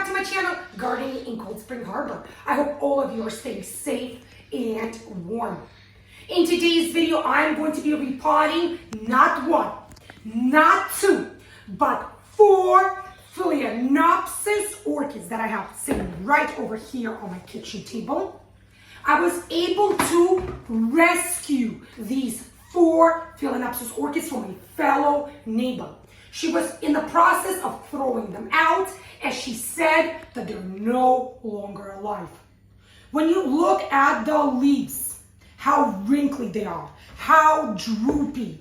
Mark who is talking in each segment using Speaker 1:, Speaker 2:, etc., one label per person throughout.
Speaker 1: to my channel, Gardening in Cold Spring Harbor. I hope all of you are staying safe and warm. In today's video, I'm going to be repotting not one, not two, but 4 Phalaenopsis orchids that I have sitting right over here on my kitchen table. I was able to rescue these 4 Phalaenopsis orchids from a fellow neighbor. She was in the process of throwing them out, and she said that they're no longer alive. When you look at the leaves, how wrinkly they are, how droopy.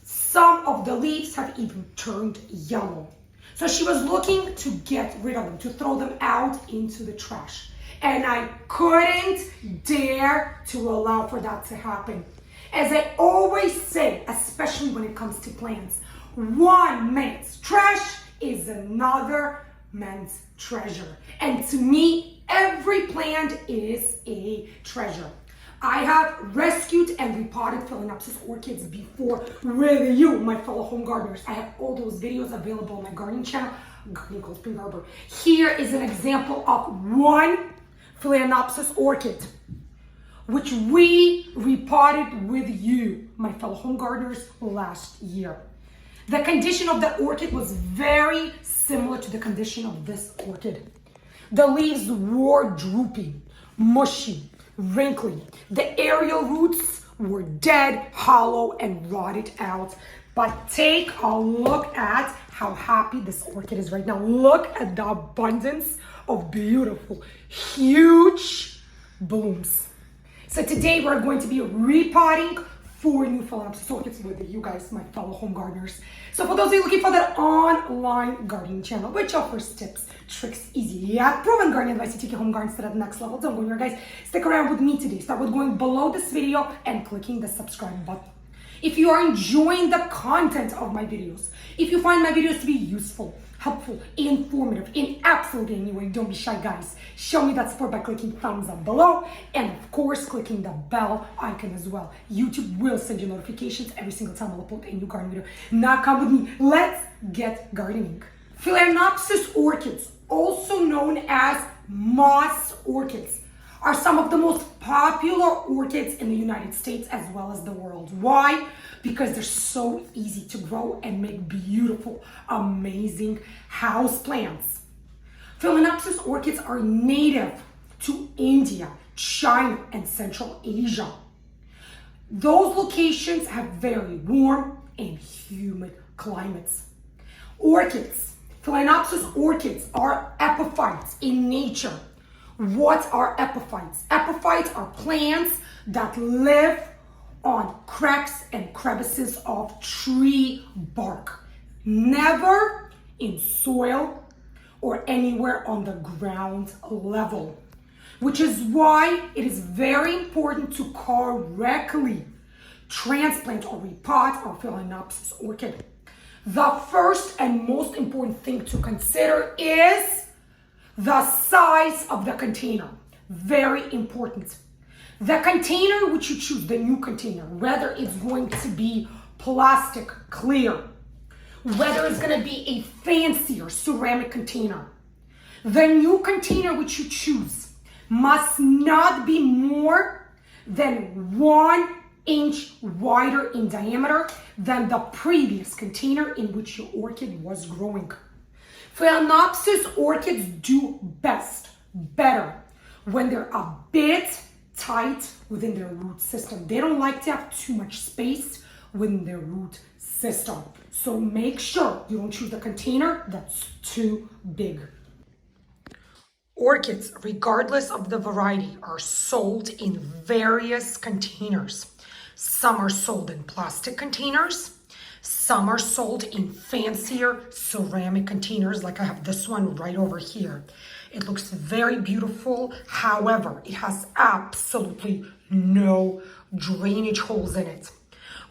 Speaker 1: Some of the leaves have even turned yellow. So she was looking to get rid of them, to throw them out into the trash. And I couldn't dare to allow for that to happen. As I always say, especially when it comes to plants, one man's trash is another man's treasure. And to me, every plant is a treasure. I have rescued and repotted Phalaenopsis orchids before with you, my fellow home gardeners. I have all those videos available on my gardening channel, Gardening Cold Spring Harbor. Here is an example of one Phalaenopsis orchid, which we repotted with you, my fellow home gardeners, last year. The condition of the orchid was very similar to the condition of this orchid. The leaves were droopy, mushy, wrinkly. The aerial roots were dead, hollow, and rotted out. But take a look at how happy this orchid is right now. Look at the abundance of beautiful, huge blooms. So today we're going to be repotting 4 new Phalaenopsis orchids with you guys, my fellow home gardeners. So for those of you looking for that online gardening channel, which offers tips, tricks, easy, proven gardening advice to take your home gardens to the next level, don't go anywhere, guys. Stick around with me today. Start with going below this video and clicking the subscribe button. If you are enjoying the content of my videos, if you find my videos to be useful, helpful, informative in absolutely any way, don't be shy, guys. Show me that support by clicking thumbs up below and of course clicking the bell icon as well. YouTube will send you notifications every single time I'll upload a new gardening video. Now come with me, let's get gardening. Phalaenopsis orchids, also known as moss orchids, are some of the most popular orchids in the United States as well as the world. Why? Because they're so easy to grow and make beautiful, amazing house plants. Phalaenopsis orchids are native to India, China, and Central Asia. Those locations have very warm and humid climates. Orchids, Phalaenopsis orchids are epiphytes in nature. What are epiphytes? Epiphytes are plants that live on cracks and crevices of tree bark, never in soil or anywhere on the ground level, which is why it is very important to correctly transplant or repot our Phalaenopsis orchid. The first and most important thing to consider is the size of the container. Very important. The container which you choose, the new container, whether it's going to be plastic, clear, whether it's going to be a fancier ceramic container, the new container which you choose must not be more than 1 inch wider in diameter than the previous container in which your orchid was growing. Phalaenopsis orchids do better when they're a bit tight within their root system. They don't like to have too much space within their root system. So make sure you don't choose the container that's too big. Orchids, regardless of the variety, are sold in various containers. Some are sold in plastic containers. Some are sold in fancier ceramic containers, like I have this one right over here. It looks very beautiful. However, it has absolutely no drainage holes in it.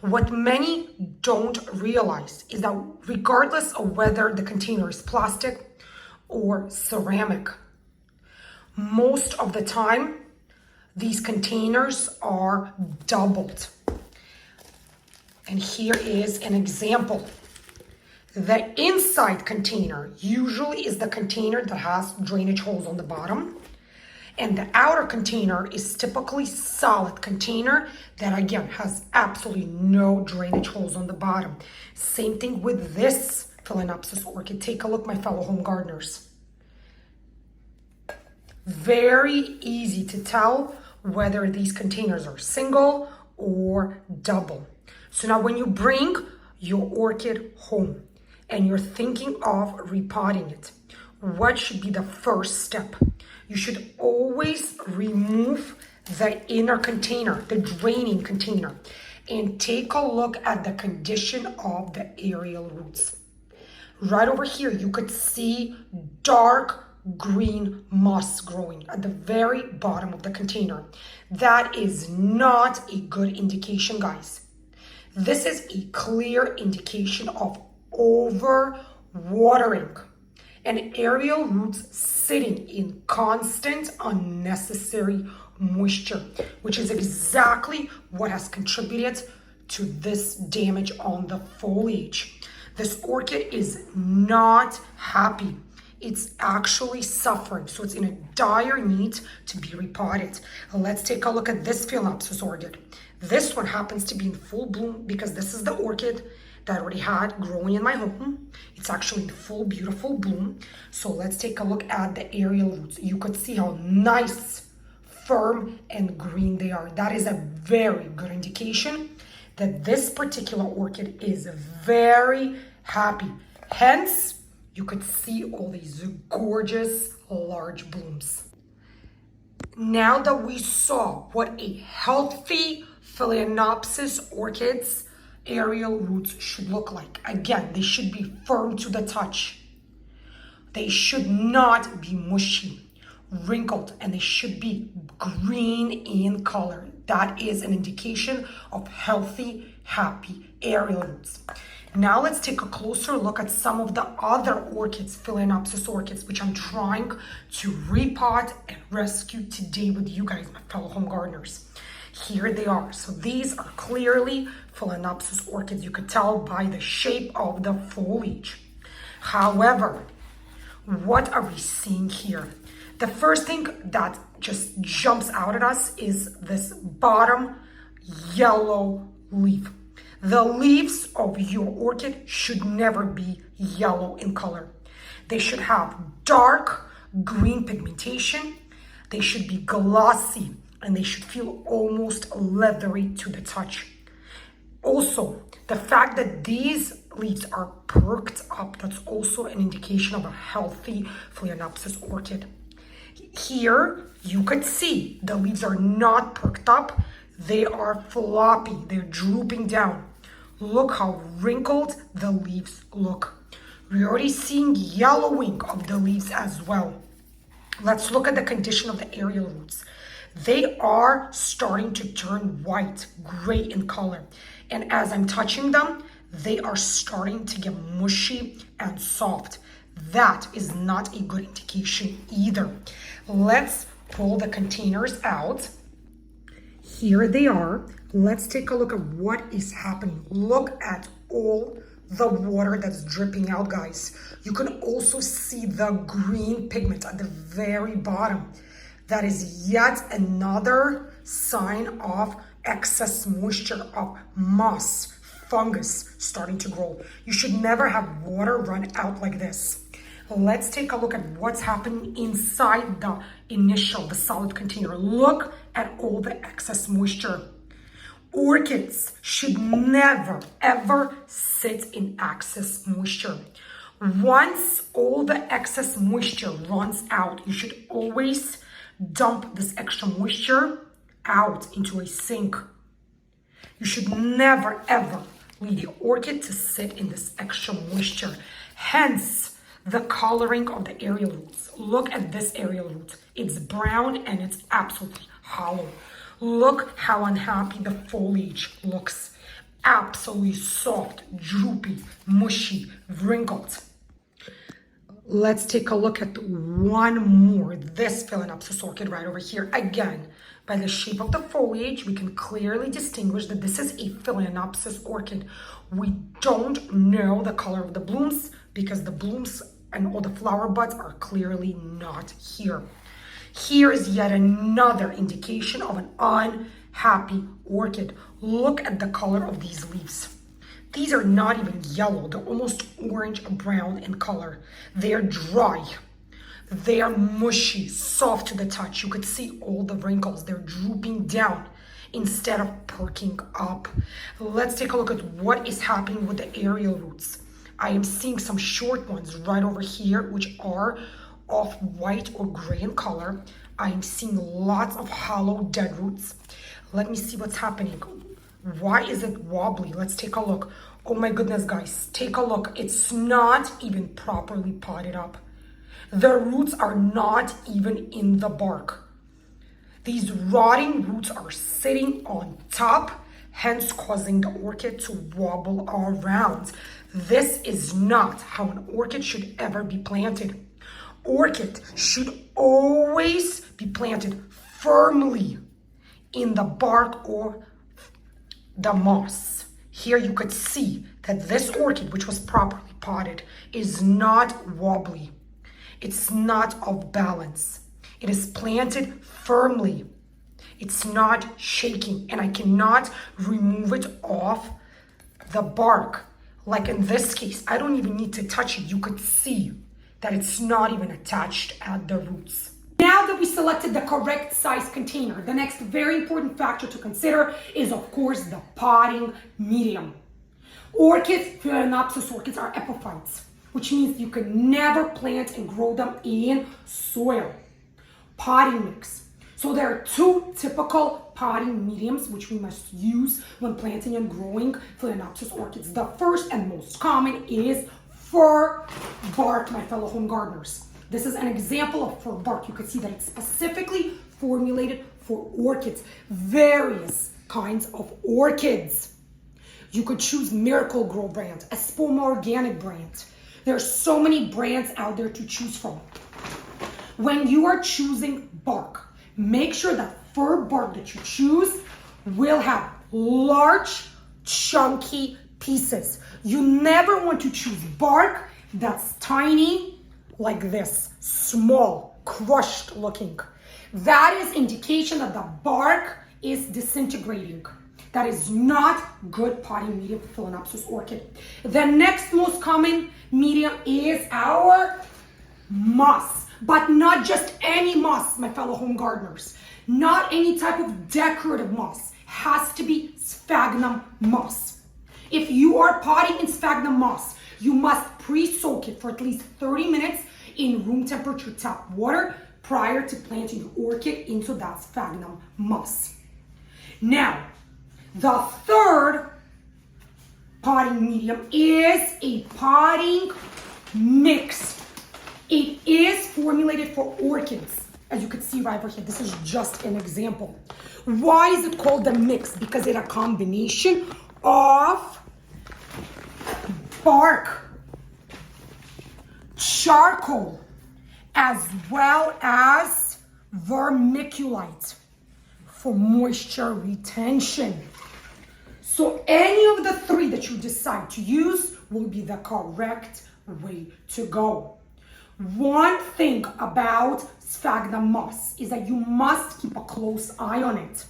Speaker 1: What many don't realize is that regardless of whether the container is plastic or ceramic, most of the time, these containers are doubled. And here is an example. The inside container usually is the container that has drainage holes on the bottom. And the outer container is typically solid container that again has absolutely no drainage holes on the bottom. Same thing with this Phalaenopsis orchid. Take a look, my fellow home gardeners. Very easy to tell whether these containers are single or double. So now when you bring your orchid home and you're thinking of repotting it, what should be the first step? You should always remove the inner container, the draining container, and take a look at the condition of the aerial roots. Right over here, you could see dark green moss growing at the very bottom of the container. That is not a good indication, guys. This is a clear indication of over-watering and aerial roots sitting in constant unnecessary moisture, which is exactly what has contributed to this damage on the foliage. This orchid is not happy. It's actually suffering, so it's in a dire need to be repotted. Let's take a look at this Phalaenopsis orchid. This one happens to be in full bloom because this is the orchid that I already had growing in my home. It's actually in full beautiful bloom. So let's take a look at the aerial roots. You could see how nice, firm, and green they are. That is a very good indication that this particular orchid is very happy. Hence, you could see all these gorgeous large blooms. Now that we saw what a healthy Phalaenopsis orchids aerial roots should look like. Again, they should be firm to the touch. They should not be mushy, wrinkled, and they should be green in color. That is an indication of healthy, happy aerial roots. Now let's take a closer look at some of the other orchids, Phalaenopsis orchids, which I'm trying to repot and rescue today with you guys, my fellow home gardeners. Here they are. So these are clearly Phalaenopsis orchids. You could tell by the shape of the foliage. However, what are we seeing here? The first thing that just jumps out at us is this bottom yellow leaf. The leaves of your orchid should never be yellow in color. They should have dark green pigmentation. They should be glossy and they should feel almost leathery to the touch. Also, the fact that these leaves are perked up, that's also an indication of a healthy Phalaenopsis orchid. Here, you could see the leaves are not perked up. They are floppy, they're drooping down. Look how wrinkled the leaves look. We're already seeing yellowing of the leaves as well. Let's look at the condition of the aerial roots. They are starting to turn white, gray in color. And as I'm touching them, they are starting to get mushy and soft. That is not a good indication either. Let's pull the containers out. Here they are. Let's take a look at what is happening. Look at all the water that's dripping out, guys. You can also see the green pigment at the very bottom. That is yet another sign of excess moisture, of moss, fungus starting to grow. You should never have water run out like this. Let's take a look at what's happening inside the solid container. Look at all the excess moisture. Orchids should never, ever sit in excess moisture. Once all the excess moisture runs out, you should always dump this extra moisture out into a sink. You should never, ever leave the orchid to sit in this extra moisture. Hence, the coloring of the aerial roots. Look at this aerial root. It's brown and it's absolutely hollow. Look how unhappy the foliage looks. Absolutely soft, droopy, mushy, wrinkled. Let's take a look at one more. This Phalaenopsis orchid right over here. Again, By the shape of the foliage, we can clearly distinguish that this is a Phalaenopsis orchid. We don't know the color of the blooms because the blooms and all the flower buds are clearly not here. Here is yet another indication of an unhappy orchid. Look at the color of these leaves. These are not even yellow. They're almost orange brown in color. They're dry. They are mushy, soft to the touch. You could see all the wrinkles. They're drooping down instead of perking up. Let's take a look at what is happening with the aerial roots. I am seeing some short ones right over here, which are of white or gray in color. I am seeing lots of hollow dead roots. Let me see what's happening. Why is it wobbly? Let's take a look. Oh my goodness, guys, take a look. It's not even properly potted up. The roots are not even in the bark. These rotting roots are sitting on top, hence causing the orchid to wobble around. This is not how an orchid should ever be planted. Orchid should always be planted firmly in the bark or the moss. Here you could see that this orchid, which was properly potted, is not wobbly. It's not off balance. It is planted firmly. It's not shaking, and I cannot remove it off the bark. Like in this case, I don't even need to touch it. You could see that it's not even attached at the roots. Now that we selected the correct size container, the next very important factor to consider is, of course, the potting medium. Orchids, Phalaenopsis orchids, are epiphytes, which means you can never plant and grow them in soil. Potting mix. So there are two typical potting mediums which we must use when planting and growing Phalaenopsis orchids. The first and most common is fir bark, my fellow home gardeners. This is an example of fir bark. You can see that it's specifically formulated for orchids, various kinds of orchids. You could choose Miracle Grow brand, Espoma Organic brand. There are so many brands out there to choose from. When you are choosing bark, make sure that fir bark that you choose will have large, chunky pieces. You never want to choose bark that's tiny, like this, small, crushed looking. That is indication that the bark is disintegrating. That is not good potting medium for Phalaenopsis orchid. The next most common medium is our moss, but not just any moss, my fellow home gardeners. Not any type of decorative moss. Has to be sphagnum moss. If you are potting in sphagnum moss, you must pre-soak it for at least 30 minutes in room temperature tap water prior to planting your orchid into that sphagnum moss. Now, the third potting medium is a potting mix. It is formulated for orchids. As you can see right over here, this is just an example. Why is it called a mix? Because it's a combination of bark, charcoal, as well as vermiculite for moisture retention. So any of the three that you decide to use will be the correct way to go. One thing about sphagnum moss is that you must keep a close eye on it,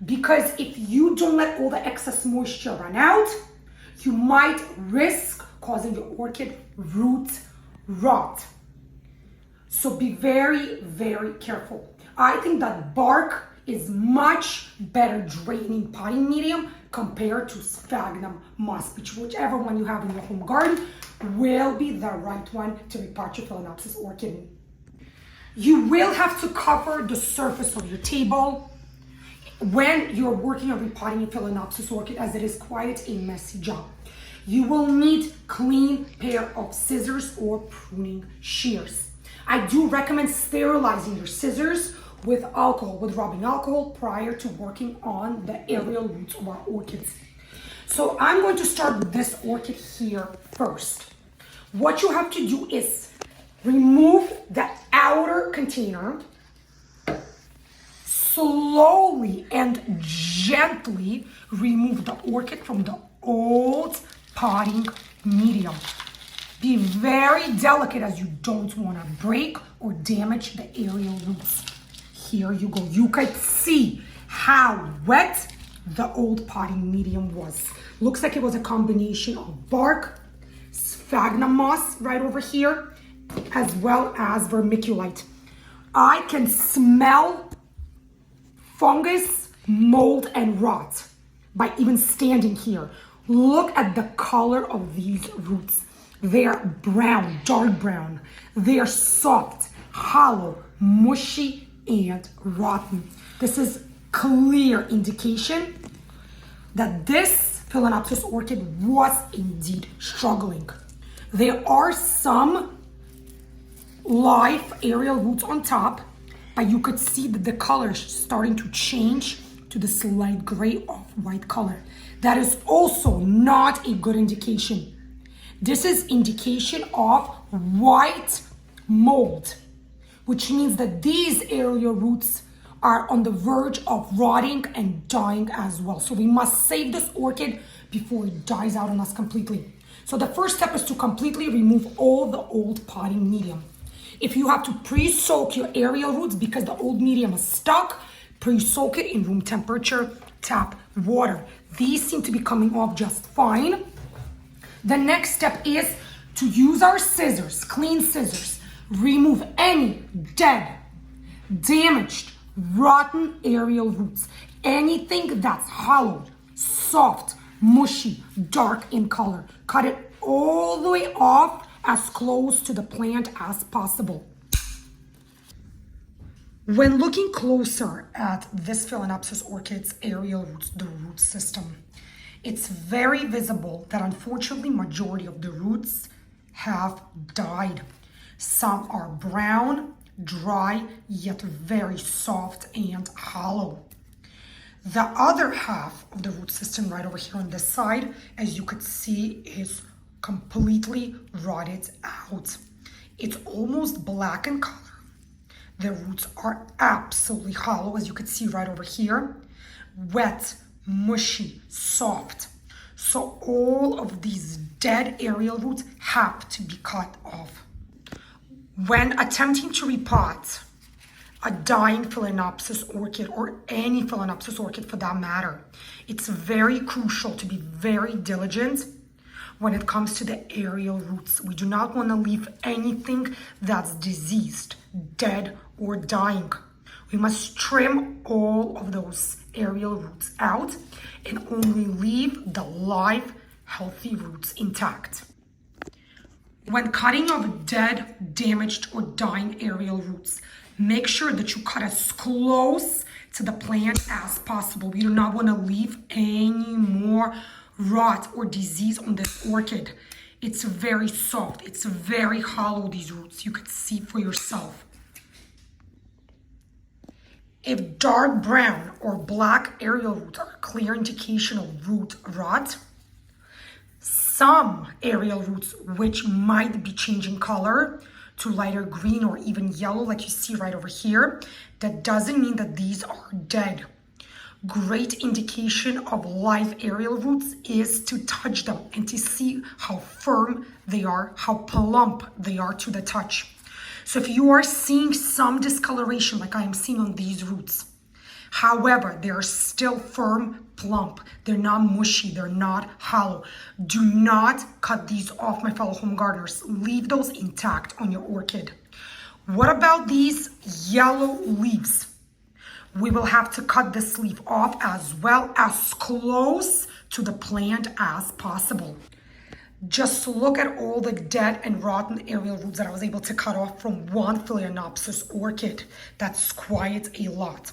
Speaker 1: because if you don't let all the excess moisture run out, you might risk causing your orchid root rot. So be very, very careful. I think that bark is much better draining potting medium compared to sphagnum moss, whichever one you have in your home garden will be the right one to repot your Phalaenopsis orchid in. You will have to cover the surface of your table when you're working on repotting your Phalaenopsis orchid, as it is quite a messy job. You will need clean pair of scissors or pruning shears. I do recommend sterilizing your scissors with alcohol, with rubbing alcohol, prior to working on the aerial roots of our orchids. So I'm going to start with this orchid here first. What you have to do is remove the outer container, slowly and gently remove the orchid from the old potting medium. Be very delicate as you don't want to break or damage the aerial roots. Here you go. You could see how wet the old potting medium was. Looks like it was a combination of bark, sphagnum moss right over here, as well as vermiculite. I can smell fungus, mold, and rot by even standing here. Look at the color of these roots. They're brown, dark brown. They're soft, hollow, mushy, and rotten. This is clear indication that this Phalaenopsis orchid was indeed struggling. There are some live aerial roots on top, but you could see that the color is starting to change to this light gray off-white color. That is also not a good indication. This is indication of white mold, which means that these aerial roots are on the verge of rotting and dying as well. So we must save this orchid before it dies out on us completely. So the first step is to completely remove all the old potting medium. If you have to pre-soak your aerial roots because the old medium is stuck, pre-soak it in room temperature tap water. These seem to be coming off just fine. The next step is to use our scissors, clean scissors, remove any dead, damaged, rotten aerial roots. Anything that's hollowed, soft, mushy, dark in color. Cut it all the way off as close to the plant as possible. When looking closer at this Phalaenopsis orchid's aerial roots, the root system, it's very visible that unfortunately majority of the roots have died. Some are brown, dry, yet very soft and hollow. The other half of the root system right over here on this side, as you could see, is completely rotted out. It's almost black in color. The roots are absolutely hollow, as you could see right over here. Wet, mushy, soft. So all of these dead aerial roots have to be cut off. When attempting to repot a dying Phalaenopsis orchid, or any Phalaenopsis orchid for that matter, it's very crucial to be very diligent when it comes to the aerial roots. We do not want to leave anything that's diseased, dead, or dying. We must trim all of those aerial roots out and only leave the live, healthy roots intact. When cutting off dead, damaged, or dying aerial roots, make sure that you cut as close to the plant as possible. We do not want to leave any more rot or disease on this orchid. It's very soft. It's very hollow, these roots. You could see for yourself. If dark brown or black aerial roots are a clear indication of root rot, some aerial roots which might be changing color to lighter green or even yellow, like you see right over here, that doesn't mean that these are dead. Great indication of live aerial roots is to touch them and to see how firm they are, how plump they are to the touch. So if you are seeing some discoloration like I am seeing on these roots, however, they're still firm, plump, they're not mushy, they're not hollow, do not cut these off, my fellow home gardeners. Leave those intact on your orchid. What about these yellow leaves? We will have to cut this leaf off as well, as close to the plant as possible. Just look at all the dead and rotten aerial roots that I was able to cut off from one Phalaenopsis orchid. That's quite a lot.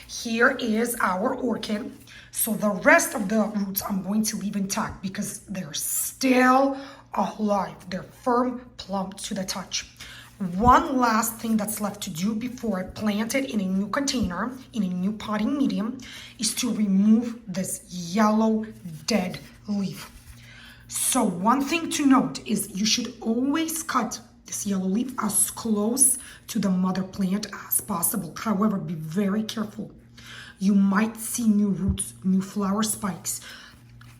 Speaker 1: Here is our orchid. So the rest of the roots I'm going to leave intact because they're still alive. They're firm, plump to the touch. One last thing that's left to do before I plant it in a new container, in a new potting medium, is to remove this yellow dead leaf. So one thing to note is you should always cut this yellow leaf as close to the mother plant as possible. However, be very careful you might see new roots, new flower spikes.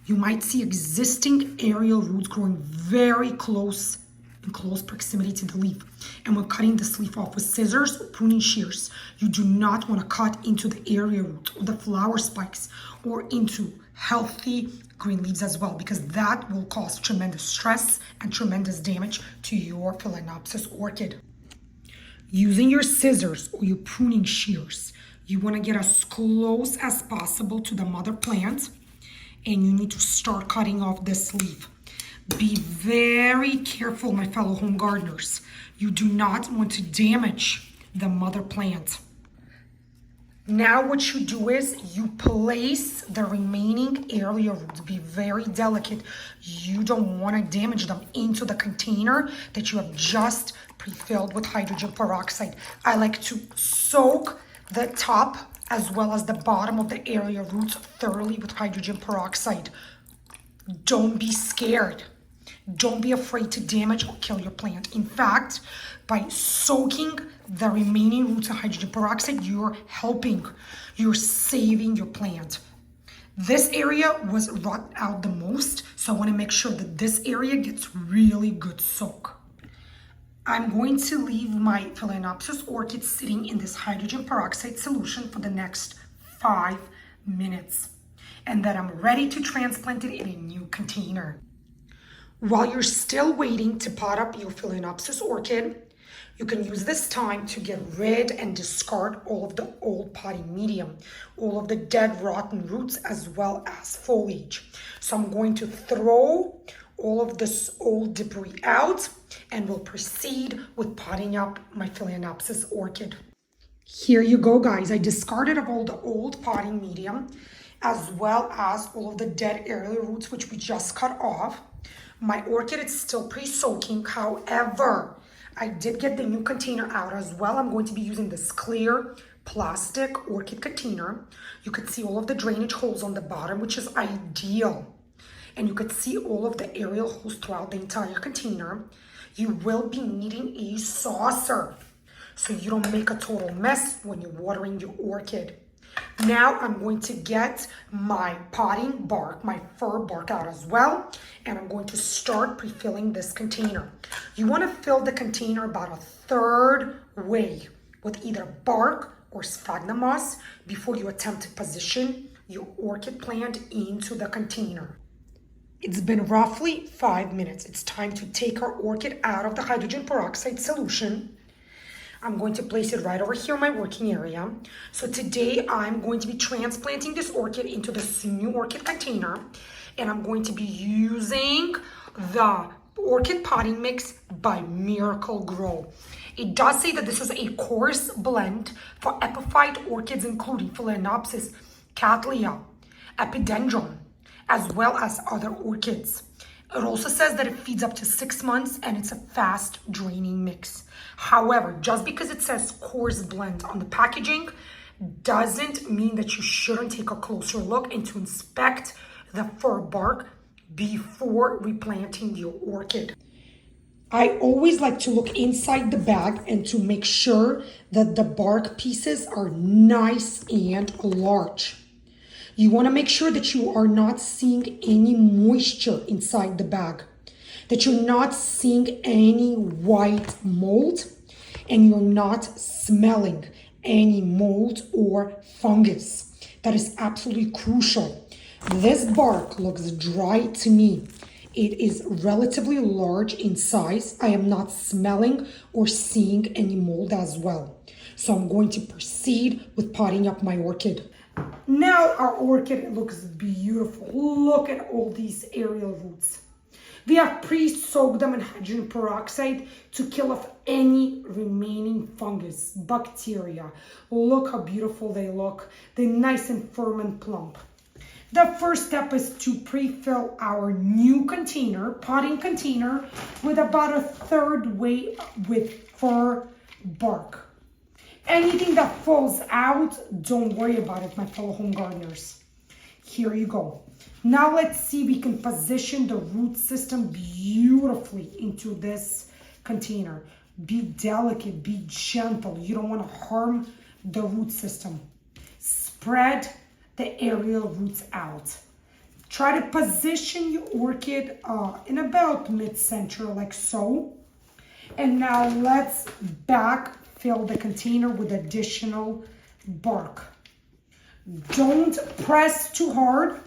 Speaker 1: You might see existing aerial roots growing very close, in close proximity to the leaf. And when cutting this leaf off with scissors or pruning shears, you do not want to cut into the area roots or the flower spikes or into healthy green leaves as well, because that will cause tremendous stress and tremendous damage to your Phalaenopsis orchid. Using your scissors or your pruning shears, you want to get as close as possible to the mother plant, and you need to start cutting off this leaf. Be very careful, my fellow home gardeners. You do not want to damage the mother plant. Now what you do is you place the remaining area roots. Be very delicate. You don't want to damage them into the container that you have just pre-filled with hydrogen peroxide. I like to soak the top as well as the bottom of the area roots thoroughly with hydrogen peroxide. Don't be scared. Don't be afraid to damage or kill your plant. In fact, by soaking the remaining roots in hydrogen peroxide, you're helping, you're saving your plant. This area was rot out the most, so I want to make sure that this area gets really good soak. I'm going to leave my Phalaenopsis orchid sitting in this hydrogen peroxide solution for the next 5 minutes. And then I'm ready to transplant it in a new container. While you're still waiting to pot up your Phalaenopsis orchid, you can use this time to get rid and discard all of the old potting medium, all of the dead rotten roots as well as foliage. So I'm going to throw all of this old debris out and we'll proceed with potting up my Phalaenopsis orchid. Here you go, guys. I discarded of all the old potting medium as well as all of the dead aerial roots which we just cut off. My orchid is still pre-soaking. However, I did get the new container out as well. I'm going to be using this clear plastic orchid container. You could see all of the drainage holes on the bottom, which is ideal. And you could see all of the aerial holes throughout the entire container. You will be needing a saucer so you don't make a total mess when you're watering your orchid. Now I'm going to get my potting bark, my fir bark out as well, and I'm going to start pre-filling this container. You want to fill the container about 1/3 way with either bark or sphagnum moss before you attempt to position your orchid plant into the container. It's been roughly 5 minutes. It's time to take our orchid out of the hydrogen peroxide solution. I'm going to place it right over here in my working area. So today I'm going to be transplanting this orchid into this new orchid container, and I'm going to be using the orchid potting mix by Miracle Grow. It does say that this is a coarse blend for epiphyte orchids, including Phalaenopsis, Cattleya, Epidendrum, as well as other orchids. It also says that it feeds up to 6 months and it's a fast draining mix. However, just because it says coarse blend on the packaging doesn't mean that you shouldn't take a closer look and to inspect the fir bark before replanting your orchid. I always like to look inside the bag and to make sure that the bark pieces are nice and large. You want to make sure that you are not seeing any moisture inside the bag, that you're not seeing any white mold, and you're not smelling any mold or fungus. That is absolutely crucial. This bark looks dry to me. It is relatively large in size. I am not smelling or seeing any mold as well. So I'm going to proceed with potting up my orchid. Now our orchid looks beautiful. Look at all these aerial roots. We have pre-soaked them in hydrogen peroxide to kill off any remaining fungus, bacteria. Look how beautiful they look. They're nice and firm and plump. The first step is to pre-fill our new container, potting container, with about 1/3 way with fir bark. Anything that falls out, don't worry about it, my fellow home gardeners. Here you go. Now let's see if we can position the root system beautifully into this container. Be delicate, be gentle. You don't want to harm the root system. spread the aerial roots out. Try to position your orchid in about mid-center, like so. And now let's backfill the container with additional bark. Don't press too hard.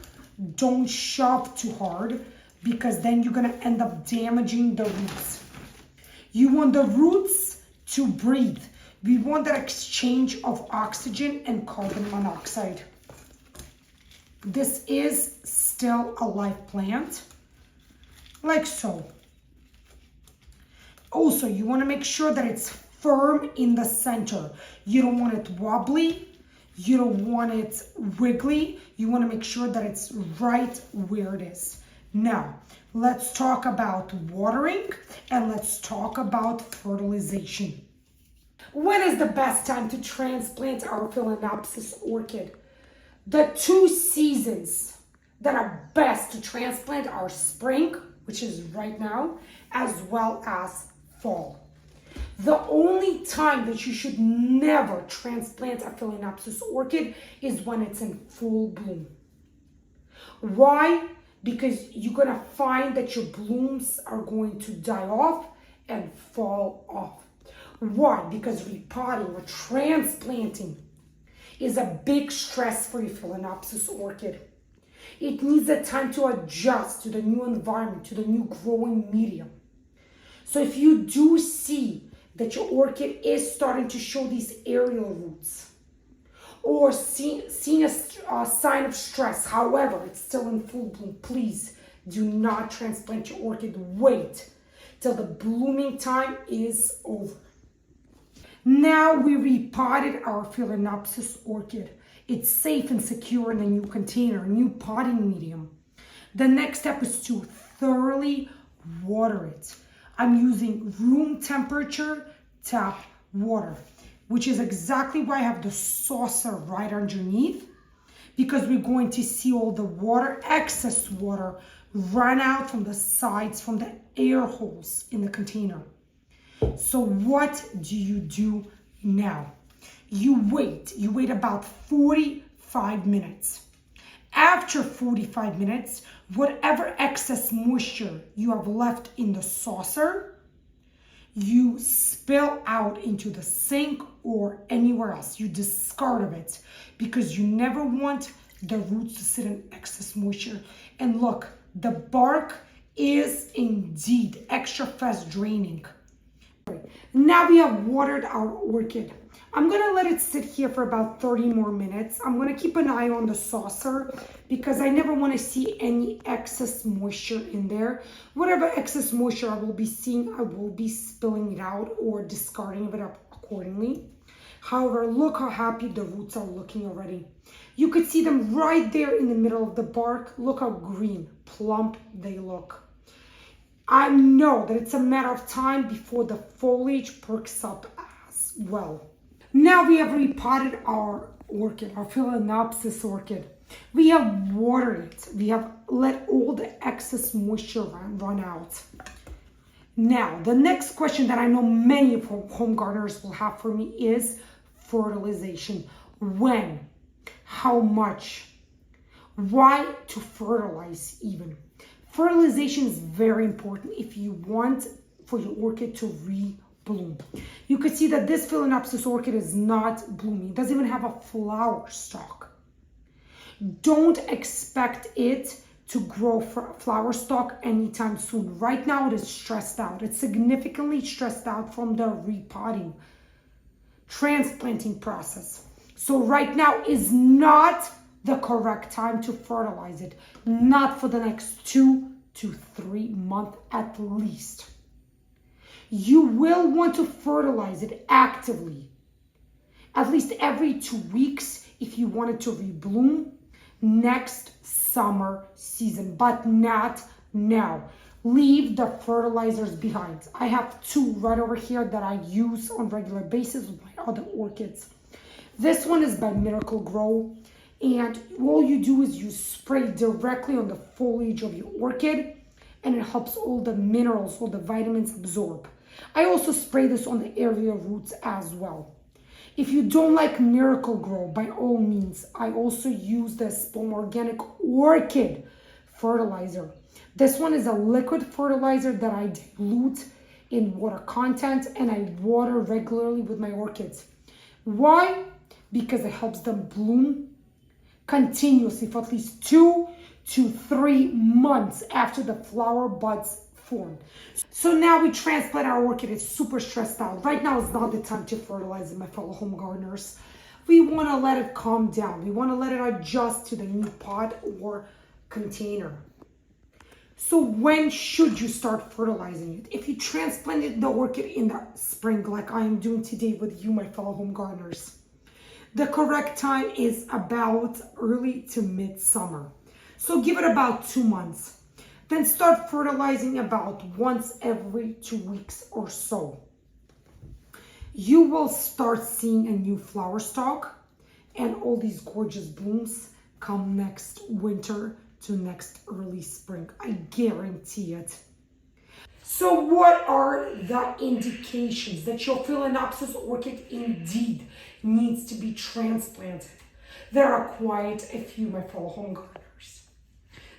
Speaker 1: Don't shove too hard, because then you're gonna end up damaging the roots. You want the roots to breathe. We want that exchange of oxygen and carbon monoxide. This is still a live plant, like so. Also, you want to make sure that it's firm in the center. You don't want it wobbly. You don't want it wiggly. You want to make sure that it's right where it is. Now, let's talk about watering and let's talk about fertilization. When is the best time to transplant our Phalaenopsis orchid? The 2 seasons that are best to transplant are spring, which is right now, as well as fall. The only time that you should never transplant a Phalaenopsis orchid is when it's in full bloom. Why? Because you're gonna find that your blooms are going to die off and fall off. Why? Because repotting or transplanting is a big stress for your Phalaenopsis orchid. It needs a time to adjust to the new environment, to the new growing medium. So if you do see that your orchid is starting to show these aerial roots, or seeing a sign of stress, however, it's still in full bloom, please do not transplant your orchid. Wait till the blooming time is over. Now we repotted our Phalaenopsis orchid. It's safe and secure in a new container, a new potting medium. The next step is to thoroughly water it. I'm using room temperature tap water, which is exactly why I have the saucer right underneath, because we're going to see all the water, excess water, run out from the sides, from the air holes in the container. So what do you do now? You wait about 45 minutes. After 45 minutes, whatever excess moisture you have left in the saucer, you spill out into the sink or anywhere else. You discard of it, because you never want the roots to sit in excess moisture. And look, the bark is indeed extra fast draining. Now we have watered our orchid. I'm gonna let it sit here for about 30 more minutes. I'm gonna keep an eye on the saucer because I never wanna see any excess moisture in there. Whatever excess moisture I will be seeing, I will be spilling it out or discarding it up accordingly. However, look how happy the roots are looking already. You could see them right there in the middle of the bark. Look how green, plump they look. I know that it's a matter of time before the foliage perks up as well. Now we have repotted our orchid, our Phalaenopsis orchid. We have watered it. We have let all the excess moisture run out. Now, the next question that I know many of home gardeners will have for me is fertilization. When? How much? Why to fertilize even? Fertilization is very important if you want for your orchid to rebloom. You could see that this Phalaenopsis orchid is not blooming. It doesn't even have a flower stalk. Don't expect it to grow flower stalk anytime soon. Right now it is stressed out. It's significantly stressed out from the repotting, transplanting process. So right now is not the correct time to fertilize it. Not for the next 2 to 3 months at least. You will want to fertilize it actively, at least every 2 weeks if you want it to rebloom next summer season, but not now. Leave the fertilizers behind. I have 2 right over here that I use on a regular basis with my other orchids. This one is by Miracle Grow, and all you do is you spray directly on the foliage of your orchid, and it helps all the minerals, all the vitamins absorb. I also spray this on the aerial roots as well. If you don't like Miracle Grow, by all means, I also use the Sperm Organic Orchid fertilizer. This one is a liquid fertilizer that I dilute in water content and I water regularly with my orchids. Why? Because it helps them bloom continuously for at least 2 to 3 months after the flower buds form. So now we transplant our orchid. It's super stressed out. Right now is not the time to fertilize it, my fellow home gardeners. We want to let it calm down. We want to let it adjust to the new pot or container. So when should you start fertilizing it? If you transplanted the orchid in the spring, like I am doing today with you, my fellow home gardeners, the correct time is about early to mid-summer. So give it about 2 months. Then start fertilizing about once every 2 weeks or so. You will start seeing a new flower stalk and all these gorgeous blooms come next winter to next early spring. I guarantee it. So what are the indications that your Phalaenopsis orchid indeed needs to be transplanted? There are quite a few, my fellow home gardeners.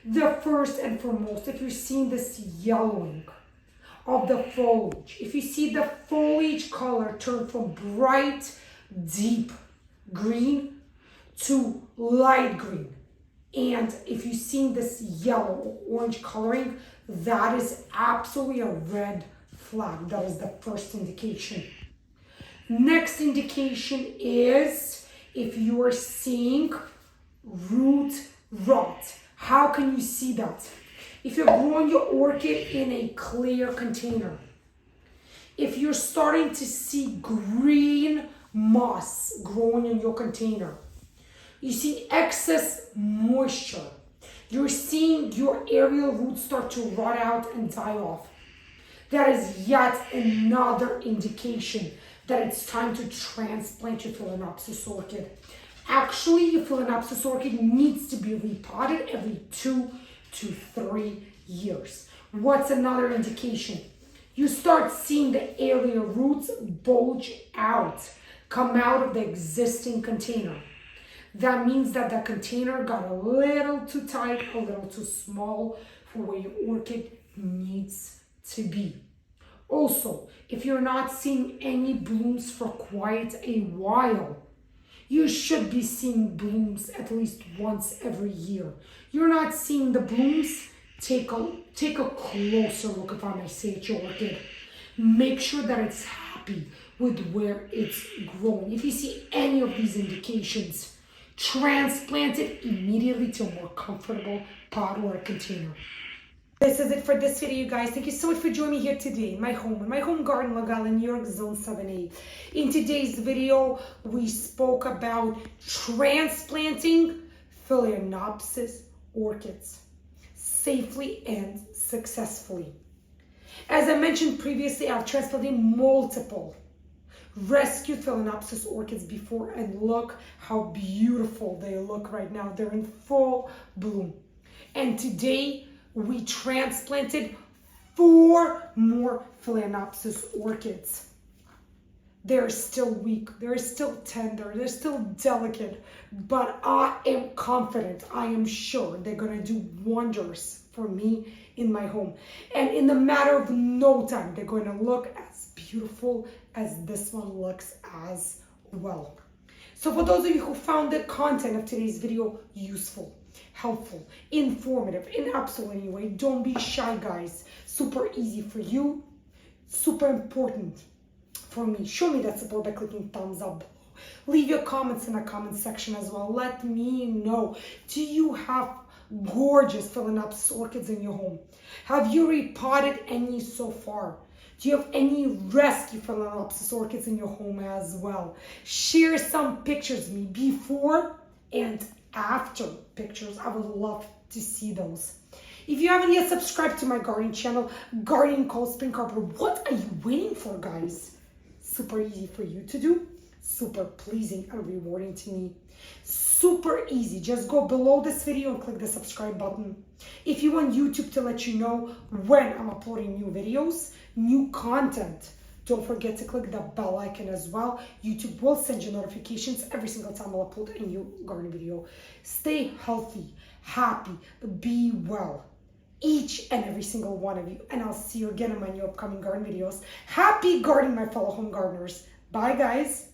Speaker 1: The first and foremost, if you're seeing this yellowing of the foliage, if you see the foliage color turn from bright, deep green to light green, and if you're seeing this yellow or orange coloring, that is absolutely a red flag. That is the first indication. Next indication is if you are seeing root rot. How can you see that? If you're growing your orchid in a clear container, if you're starting to see green moss growing in your container, you see excess moisture, you're seeing your aerial roots start to rot out and die off, that is yet another indication that it's time to transplant your Phalaenopsis orchid. Actually, your Phalaenopsis orchid needs to be repotted every 2 to 3 years. What's another indication? You start seeing the aerial roots bulge out, come out of the existing container. That means that the container got a little too tight, a little too small for where your orchid needs to be. Also, if you're not seeing any blooms for quite a while, you should be seeing blooms at least once every year. You're not seeing the blooms, take a closer look, if I may say, at your orchid. Make sure that it's happy with where it's growing. If you see any of these indications, transplant it immediately to a more comfortable pot or a container. This is it for this video, guys. Thank you so much for joining me here today in my home garden, Long Island, New York, Zone 7A. In today's video, we spoke about transplanting Phalaenopsis orchids safely and successfully. As I mentioned previously, I've transplanted multiple rescued Phalaenopsis orchids before, and look how beautiful they look right now. They're in full bloom. And today we transplanted 4 more Phalaenopsis orchids. They're still weak, they're still tender, they're still delicate, but I am confident, I am sure they're gonna do wonders for me in my home. And in the matter of no time, they're going to look as beautiful as this one looks as well. So for those of you who found the content of today's video useful, helpful, informative, in absolutely any way, don't be shy, guys. Super easy for you, super important for me. Show me that support by clicking thumbs up below. Leave your comments in the comment section as well. Let me know, do you have gorgeous Phalaenopsis orchids in your home? Have you repotted any so far? Do you have any rescue Phalaenopsis orchids in your home as well? Share some pictures with me, before and after pictures. I would love to see those. If you haven't yet subscribed to my gardening channel, Gardening Cold Spring Harbor, what are you waiting for, guys? Super easy for you to do, super pleasing and rewarding to me. Super easy. Just go below this video and click the subscribe button. If you want YouTube to let you know when I'm uploading new videos, new content, Don't forget to click the bell icon as well. YouTube will send you notifications every single time I'll upload a new garden video. Stay healthy, happy, be well, each and every single one of you. And I'll see you again in my new upcoming garden videos. Happy gardening, my fellow home gardeners. Bye, guys.